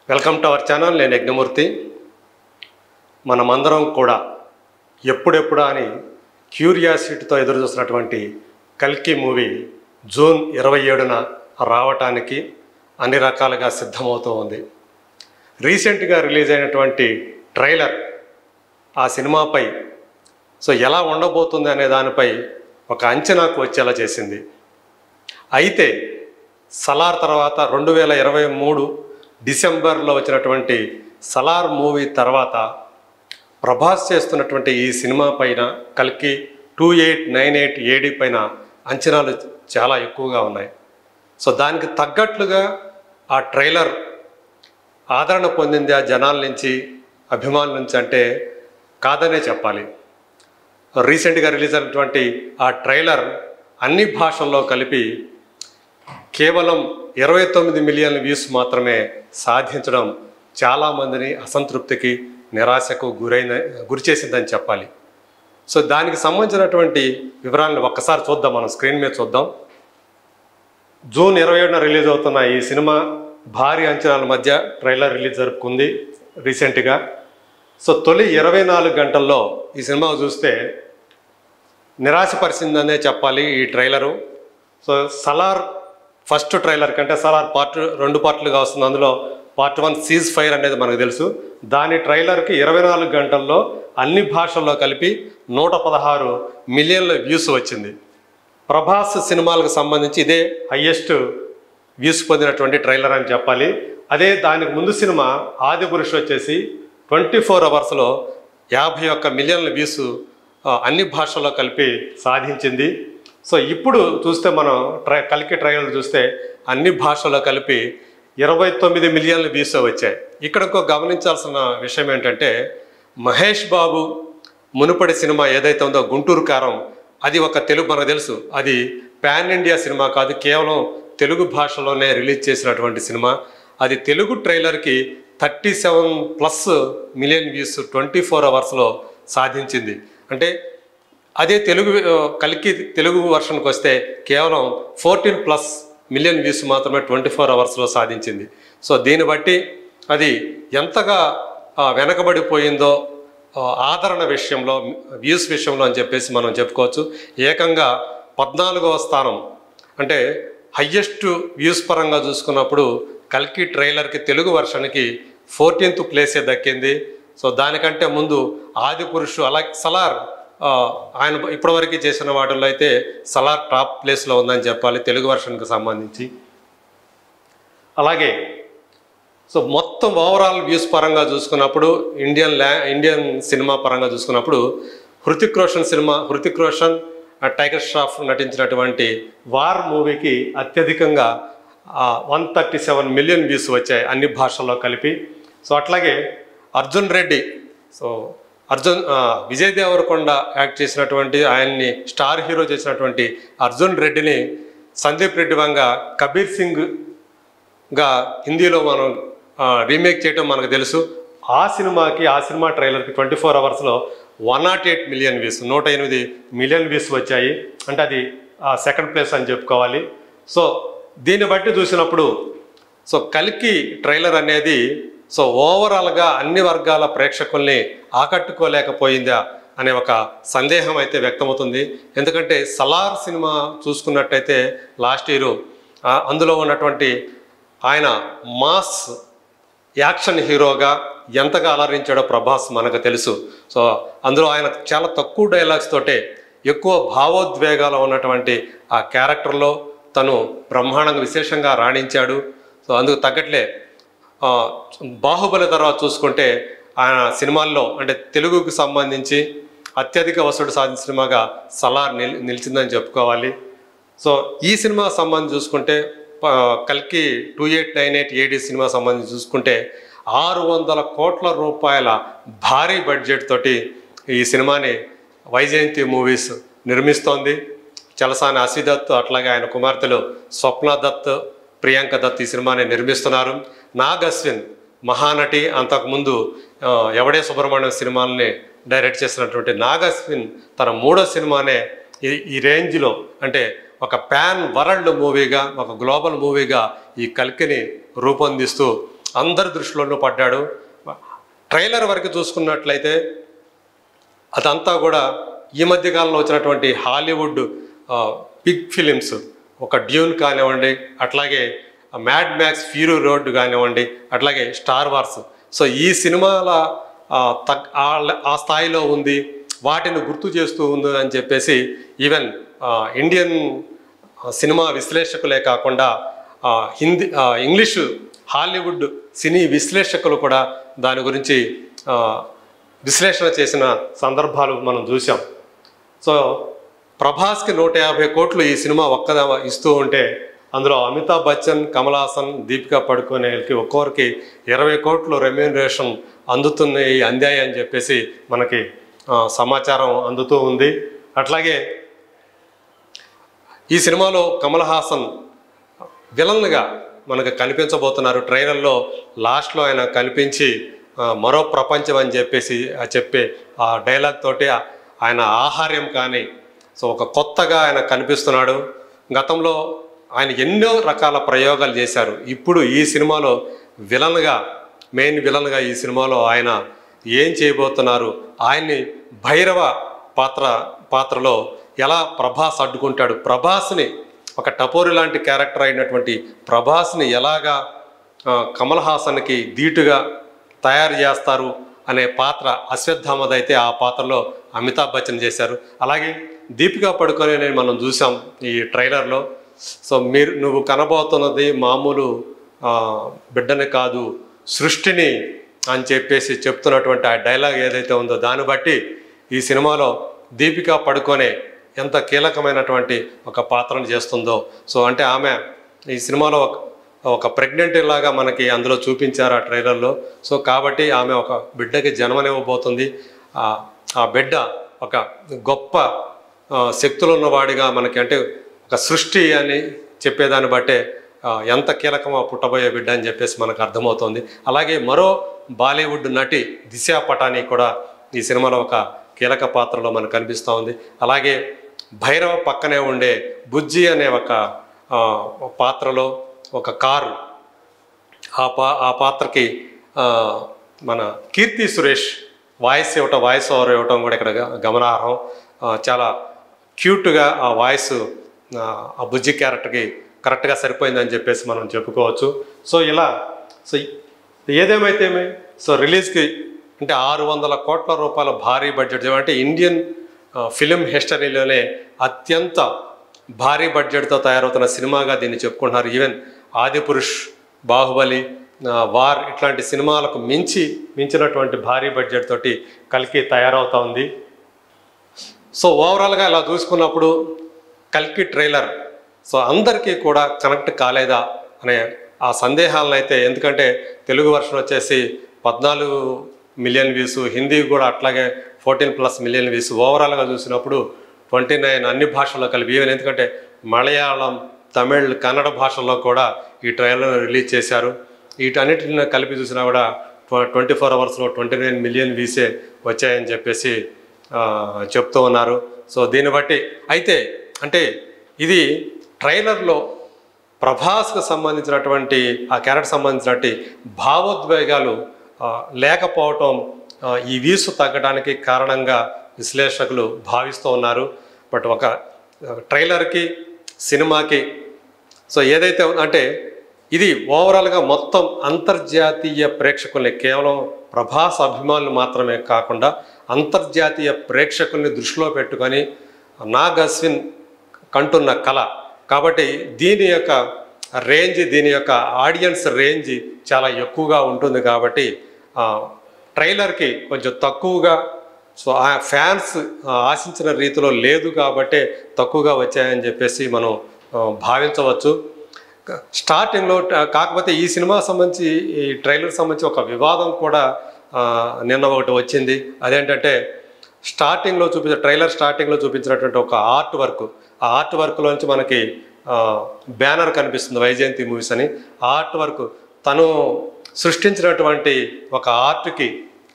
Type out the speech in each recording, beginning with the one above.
Welcome to our channel. నేను యజ్ఞమూర్తి. మనమందరం కూడా ఎప్పుడెప్పుడా అని క్యూరియాసిటీతో ఎదురు చూస్తున్నటువంటి కల్కి మూవీ జూన్ 27న రావటానికి అన్ని రకాలుగా సిద్ధమవుతూ ఉంది. రీసెంట్గా రిలీజ్ అయినటువంటి ట్రైలర్ ఆ సినిమాపై ఎలా ఉండబోతుంది అనే దానిపై ఒక అంచనాకు వచ్చేలా చేసింది. అయితే సలార్ తర్వాత 2023 డిసెంబర్లో వచ్చినటువంటి సలార్ మూవీ తర్వాత ప్రభాస్ చేస్తున్నటువంటి ఈ సినిమా పైన కల్కి 2898 AD పైన అంచనాలు చాలా ఎక్కువగా ఉన్నాయి. దానికి తగ్గట్లుగా ఆ ట్రైలర్ ఆదరణ పొందింది ఆ జనాల నుంచి, అభిమానుల నుంచి అంటే కాదనే చెప్పాలి. రీసెంట్గా రిలీజ్ అయినటువంటి ఆ ట్రైలర్ అన్ని భాషల్లో కలిపి కేవలం 29 మిలియన్ల వ్యూస్ మాత్రమే సాధించడం చాలామందిని అసంతృప్తికి, నిరాశకు గురి చేసిందని చెప్పాలి. దానికి సంబంధించినటువంటి వివరాలను ఒక్కసారి చూద్దాం. మనం స్క్రీన్ మీద చూద్దాం. జూన్ 27న రిలీజ్ అవుతున్న ఈ సినిమా భారీ అంచనాల మధ్య ట్రైలర్ రిలీజ్ జరుపుకుంది రీసెంట్గా. తొలి 24 గంటల్లో ఈ సినిమా చూస్తే నిరాశపరిచిందనే చెప్పాలి ఈ ట్రైలరు. సలార్ ఫస్ట్ ట్రైలర్ కంటే సలార్ పార్ట్ 2 పార్ట్లుగా వస్తుంది. అందులో పార్ట్ 1 సీజ్ ఫైర్ అనేది మనకు తెలుసు. దాని ట్రైలర్కి 24 గంటల్లో అన్ని భాషల్లో కలిపి 116 మిలియన్ల వ్యూస్ వచ్చింది. ప్రభాస్ సినిమాలకు సంబంధించి ఇదే హయ్యెస్ట్ వ్యూస్ పొందినటువంటి ట్రైలర్ అని చెప్పాలి. అదే దానికి ముందు సినిమా ఆదిపురుష్ వచ్చేసి 24 అవర్స్లో 51 మిలియన్ల వ్యూస్ అన్ని భాషల్లో కలిపి సాధించింది. ఇప్పుడు చూస్తే మనం కల్కి ట్రైలర్ చూస్తే అన్ని భాషల్లో కలిపి 29 మిలియన్ల వ్యూస్ వచ్చాయి. ఇక్కడ ఇంకో గమనించాల్సిన విషయం ఏంటంటే, మహేష్ బాబు మునుపటి సినిమా ఏదైతే ఉందో గుంటూరు కారం, అది ఒక తెలుగు, మనకు తెలుసు అది పాన్ ఇండియా సినిమా కాదు, కేవలం తెలుగు భాషలోనే రిలీజ్ చేసినటువంటి సినిమా. అది తెలుగు ట్రైలర్కి 37+ మిలియన్ వ్యూస్ 24 అవర్స్లో సాధించింది. అంటే అదే కల్కి తెలుగు వర్షన్కి వస్తే కేవలం 14+ మిలియన్ వ్యూస్ మాత్రమే 24 అవర్స్లో సాధించింది. దీన్ని బట్టి అది ఎంతగా వెనకబడిపోయిందో ఆదరణ విషయంలో, వ్యూస్ విషయంలో అని చెప్పేసి మనం చెప్పుకోవచ్చు. ఏకంగా 14వ స్థానం, అంటే హయ్యెస్ట్ వ్యూస్ పరంగా చూసుకున్నప్పుడు కల్కి ట్రైలర్కి తెలుగు వర్షన్కి 14th ప్లేసే దక్కింది. దానికంటే ముందు ఆదిపురుషు, అలాగే సలార్, ఆయన ఇప్పటివరకు చేసిన వాటిల్లో అయితే సలార్ టాప్ ప్లేస్లో ఉందని చెప్పాలి తెలుగు వర్షన్కి సంబంధించి. అలాగే మొత్తం ఓవరాల్ వ్యూస్ పరంగా చూసుకున్నప్పుడు ఇండియన్ సినిమా పరంగా చూసుకున్నప్పుడు హృతిక్ రోషన్ టైగర్ ష్రాఫ్ నటించినటువంటి వార్ మూవీకి అత్యధికంగా 137 మిలియన్ వ్యూస్ వచ్చాయి అన్ని భాషల్లో కలిపి. అట్లాగే అర్జున్ రెడ్డి, విజయ్ దేవరకొండ యాక్ట్ చేసినటువంటి, ఆయన్ని స్టార్ హీరో చేసినటువంటి అర్జున్ రెడ్డిని సందీప్ రెడ్డి వంగ కబీర్ సింగ్గా హిందీలో మనం రీమేక్ చేయడం మనకు తెలుసు. ఆ సినిమా ట్రైలర్కి 24 అవర్స్లో 108 మిలియన్ వ్యూస్, 108 మిలియన్ వ్యూస్ వచ్చాయి. అంటే అది సెకండ్ ప్లేస్ అని చెప్పుకోవాలి. దీన్ని బట్టి చూసినప్పుడు కల్కి ట్రైలర్ అనేది ఓవరాల్గా అన్ని వర్గాల ప్రేక్షకుల్ని ఆకట్టుకోలేకపోయిందా అనే ఒక సందేహం అయితే వ్యక్తమవుతుంది. ఎందుకంటే సలార్ సినిమా చూసుకున్నట్టయితే లాస్ట్ ఇయర్ అందులో ఉన్నటువంటి ఆయన మాస్ యాక్షన్ హీరోగా ఎంతగా అలరించాడో ప్రభాస్ మనకు తెలుసు. అందులో ఆయన చాలా తక్కువ డైలాగ్స్ తోటే ఎక్కువ భావోద్వేగాలు ఉన్నటువంటి ఆ క్యారెక్టర్లో తను బ్రహ్మాండంగా విశేషంగా రాణించాడు. అందుకు తగ్గట్లే బాహుబలి తర్వాత చూసుకుంటే ఆయన సినిమాల్లో, అంటే తెలుగుకు సంబంధించి అత్యధిక వసూలు సాధించిన సినిమాగా సలార్ నిలిచిందని చెప్పుకోవాలి. ఈ సినిమా సంబంధించి చూసుకుంటే కల్కి 2898 AD సినిమా సంబంధించి చూసుకుంటే 600 కోట్ల రూపాయల భారీ బడ్జెట్ తోటి ఈ సినిమాని వైజయంతి మూవీస్ నిర్మిస్తోంది. చలసాని అసిదత్, అట్లాగే ఆయన కుమార్తెలు స్వప్న దత్, ప్రియాంక దత్ ఈ సినిమాని నిర్మిస్తున్నారు. నాగ్ అశ్విన్ మహానటి, అంతకుముందు ఎవడే సుబ్రహ్మణ్యం సినిమాలని డైరెక్ట్ చేసినటువంటి నాగ్ అశ్విన్ తన 3వ సినిమానే ఈ రేంజ్లో, అంటే ఒక పాన్ వరల్డ్ మూవీగా, ఒక గ్లోబల్ మూవీగా ఈ కల్కిని రూపొందిస్తూ అందరి దృష్టిలోనూ పడ్డాడు. ట్రైలర్ వరకు చూసుకున్నట్లయితే అదంతా కూడా ఈ మధ్య కాలంలో వచ్చినటువంటి హాలీవుడ్ బిగ్ ఫిలిమ్స్, ఒక డ్యూన్ కానివ్వండి, అట్లాగే మ్యాడ్ మ్యాక్స్ ఫ్యూరీ రోడ్ కానివ్వండి, అట్లాగే స్టార్ వార్స్. సో ఈ సినిమాల ఆ స్థాయిలో ఉంది, వాటిని గుర్తు చేస్తూ ఉంది అని చెప్పేసి ఈవెన్ ఇండియన్ సినిమా విశ్లేషకులే కాకుండా ఇంగ్లీషు హాలీవుడ్ సినీ విశ్లేషకులు కూడా దాని గురించి విశ్లేషణ చేసిన సందర్భాలు మనం చూసాం. సో ప్రభాస్కి 150 కోట్లు ఈ సినిమా ఒక్కదా ఇస్తూ ఉంటే అందులో అమితాబ్ బచ్చన్, కమల్ హాసన్, దీపికా పడుకోనేకి ఒక్కొక్కరికి 20 కోట్లు రెమ్యూనరేషన్ అందాయి అని చెప్పేసి మనకి సమాచారం అందుతూ ఉంది. అట్లాగే ఈ సినిమాలో కమల్ హాసన్ విలన్గా మనకు కనిపించబోతున్నారు. ట్రైలర్లో లాస్ట్లో ఆయన కనిపించి మరో ప్రపంచం అని చెప్పేసి చెప్పే ఆ డైలాగ్ తోటి ఆయన ఆహార్యం కానీ సో ఒక కొత్తగా ఆయన కనిపిస్తున్నాడు. గతంలో ఆయన ఎన్నో రకాల ప్రయోగాలు చేశారు. ఇప్పుడు ఈ సినిమాలో మెయిన్ విలన్గా ఈ సినిమాలో ఆయన ఏం చేయబోతున్నారు, ఆయన్ని భైరవ పాత్రలో ఎలా ప్రభాస్ అడ్డుకుంటాడు, ప్రభాస్ని ఒక టపోరి లాంటి క్యారెక్టర్ అయినటువంటి ప్రభాస్ని ఎలాగా కమల్ హాసన్కి ధీటుగా తయారు చేస్తారు అనే పాత్ర అశ్వత్థామదైతే ఆ పాత్రలో అమితాబ్ బచ్చన్ చేశారు. అలాగే దీపికా పడుకోనే మనం చూసాం ఈ ట్రైలర్లో. సో నువ్వు కనబోతున్నది మామూలు బిడ్డని కాదు, సృష్టిని అని చెప్పేసి చెప్తున్నటువంటి ఆ డైలాగ్ ఏదైతే ఉందో దాన్ని బట్టి ఈ సినిమాలో దీపికా పడుకోనే ఎంత కీలకమైనటువంటి ఒక పాత్రను చేస్తుందో. సో అంటే ఆమె ఈ సినిమాలో ఒక ప్రెగ్నెంట్ లాగా మనకి అందులో చూపించారు ఆ ట్రైలర్లో. సో కాబట్టి ఆమె ఒక బిడ్డకి జన్మనివ్వబోతుంది. ఆ బిడ్డ ఒక గొప్ప శక్తులు ఉన్నవాడిగా మనకి, అంటే ఒక సృష్టి అని చెప్పేదాన్ని బట్టే ఎంత కీలకమో పుట్టబోయే బిడ్డ అని చెప్పేసి మనకు అర్థమవుతుంది. అలాగే మరో బాలీవుడ్ నటి దిశా పటానీ కూడా ఈ సినిమాలో ఒక కీలక పాత్రలో మనకు కనిపిస్తూ ఉంది. అలాగే భైరవ పక్కనే ఉండే బుజ్జి అనే ఒక పాత్రలో ఒక కారు, ఆ పాత్రకి మన కీర్తి సురేష్ వాయిస్ ఓవర్ ఇవ్వటం కూడా ఇక్కడ గమనార్హం. చాలా క్యూట్గా ఆ వాయిస్ ఆ బుజ్జి క్యారెక్టర్కి కరెక్ట్గా సరిపోయిందని చెప్పేసి మనం చెప్పుకోవచ్చు. సో ఏదేమైతేమే సో రిలీజ్కి అంటే 600 కోట్ల రూపాయల భారీ బడ్జెట్, అంటే ఇండియన్ ఫిలిం హిస్టరీలోనే అత్యంత భారీ బడ్జెట్తో తయారవుతున్న సినిమాగా దీన్ని చెప్పుకుంటున్నారు. ఈవెన్ ఆదిపురుష్, బాహుబలి, వార్ ఇట్లాంటి సినిమాలకు మించినటువంటి భారీ బడ్జెట్ తోటి కల్కి తయారవుతూ ఉంది. సో ఓవరాల్గా ఇలా చూసుకున్నప్పుడు కల్కి ట్రైలర్ సో అందరికీ కూడా కనెక్ట్ కాలేదా అనే ఆ సందేహాలను అయితే, ఎందుకంటే తెలుగు వర్షన్ వచ్చేసి 14 మిలియన్ వ్యూస్, హిందీ కూడా అట్లాగే 14+ మిలియన్ వ్యూస్, ఓవరాల్గా చూసినప్పుడు 29 అన్ని భాషల్లో కలిపి, ఈవెన్ ఎందుకంటే మలయాళం, తమిళ్, కన్నడ భాషల్లో కూడా ఈ ట్రైలర్ రిలీజ్ చేశారు. వీటన్నిటిని కలిపి చూసినా కూడా 24 అవర్స్లో 29 మిలియన్ వ్యూసే వచ్చాయని చెప్పేసి చెప్తూ ఉన్నారు. సో దీన్ని బట్టి అయితే అంటే ఇది ట్రైలర్లో ప్రభాస్కు సంబంధించినటువంటి ఆ క్యారెక్టర్ సంబంధించినటువంటి భావోద్వేగాలు లేకపోవటం ఈ వ్యూస్ తగ్గడానికి కారణంగా విశ్లేషకులు భావిస్తూ ఉన్నారు. బట్ ఒక ట్రైలర్కి సినిమాకి సో ఏదైతే అంటే ఇది ఓవరాల్గా మొత్తం అంతర్జాతీయ ప్రేక్షకుల్ని, కేవలం ప్రభాస్ అభిమానులు మాత్రమే కాకుండా అంతర్జాతీయ ప్రేక్షకుల్ని దృష్టిలో పెట్టుకొని నాగ్ అశ్విన్ కంటున్న కళ కాబట్టి దీని యొక్క రేంజ్, దీని యొక్క ఆడియన్స్ రేంజ్ చాలా ఎక్కువగా ఉంటుంది. కాబట్టి ట్రైలర్కి కొంచెం తక్కువగా సో ఆ ఫ్యాన్స్ ఆశించిన రీతిలో లేదు కాబట్టి తక్కువగా వచ్చాయని చెప్పేసి మనం భావించవచ్చు. స్టార్టింగ్లో కాకపోతే ఈ సినిమా సంబంధించి, ఈ ట్రైలర్ సంబంధించి ఒక వివాదం కూడా నిన్న ఒకటి వచ్చింది. అదేంటంటే ట్రైలర్ స్టార్టింగ్లో చూపించినటువంటి ఒక ఆర్ట్ వర్క్, ఆ ఆర్ట్ వర్క్లోంచి మనకి బ్యానర్ కనిపిస్తుంది వైజయంతి మూవీస్ అని. ఆ ఆర్ట్ వర్క్ తను సృష్టించినటువంటి ఒక ఆర్ట్కి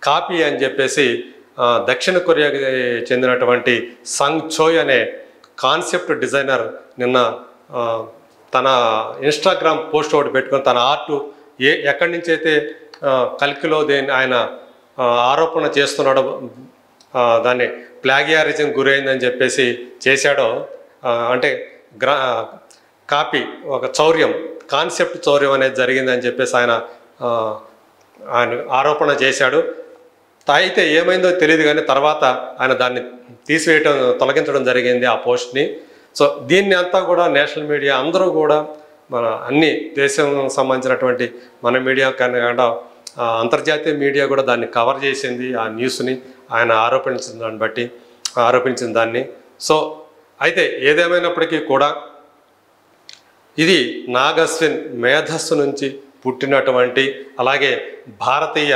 కాపీ అని చెప్పేసి దక్షిణ కొరియాకి చెందినటువంటి సంగ్ చోయ్ అనే కాన్సెప్ట్ డిజైనర్ నిన్న తన ఇన్స్టాగ్రామ్ పోస్ట్ ఒకటి పెట్టుకొని తన ఆర్ట్ ఎక్కడి నుంచి అయితే కల్కిలో ఆయన ఆరోపణ చేస్తున్నాడో దాన్ని ప్లాగియారిజం గురైందని చెప్పేసి చేశాడో అంటే కాపీ ఒక చౌర్యం కాన్సెప్ట్ చౌర్యం అనేది జరిగిందని చెప్పేసి ఆయన ఆరోపణ చేశాడు. అయితే ఏమైందో తెలియదు కానీ తర్వాత ఆయన దాన్ని తొలగించడం జరిగింది ఆ పోస్ట్ని. సో దీన్ని అంతా కూడా నేషనల్ మీడియా అందరూ కూడా మన అన్ని దేశం సంబంధించినటువంటి మన మీడియా కాకుండా అంతర్జాతీయ మీడియా కూడా దాన్ని కవర్ చేసింది, ఆ న్యూస్ని ఆయన ఆరోపించిన దాన్ని. సో అయితే ఏదేమైనప్పటికీ కూడా ఇది నాగ్ అశ్విన్ మేధస్సు నుంచి పుట్టినటువంటి, అలాగే భారతీయ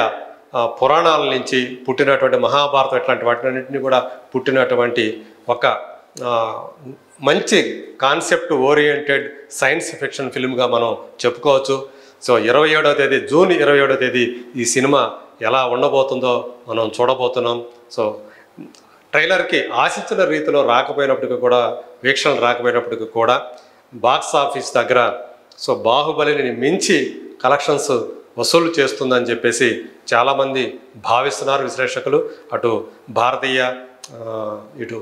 పురాణాల నుంచి పుట్టినటువంటి, మహాభారతం ఇట్లాంటి వాటిన్నింటినీ కూడా పుట్టినటువంటి ఒక మంచి కాన్సెప్ట్ ఓరియంటెడ్ సైన్స్ ఫిక్షన్ ఫిల్మ్గా మనం చెప్పుకోవచ్చు. సో 27వ తేదీ జూన్ 27వ తేదీ ఈ సినిమా ఎలా ఉండబోతుందో మనం చూడబోతున్నాం. సో ట్రైలర్కి ఆశించిన రీతిలో రాకపోయినప్పటికీ కూడా, వీక్షణలు రాకపోయినప్పటికీ కూడా బాక్స్ ఆఫీస్ దగ్గర సో బాహుబలిని మించి కలెక్షన్స్ వసూలు చేస్తుందని చెప్పేసి చాలామంది భావిస్తున్నారు విశ్లేషకులు, అటు భారతీయ ఇటు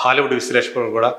హాలీవుడ్ విశ్లేషకులు కూడా.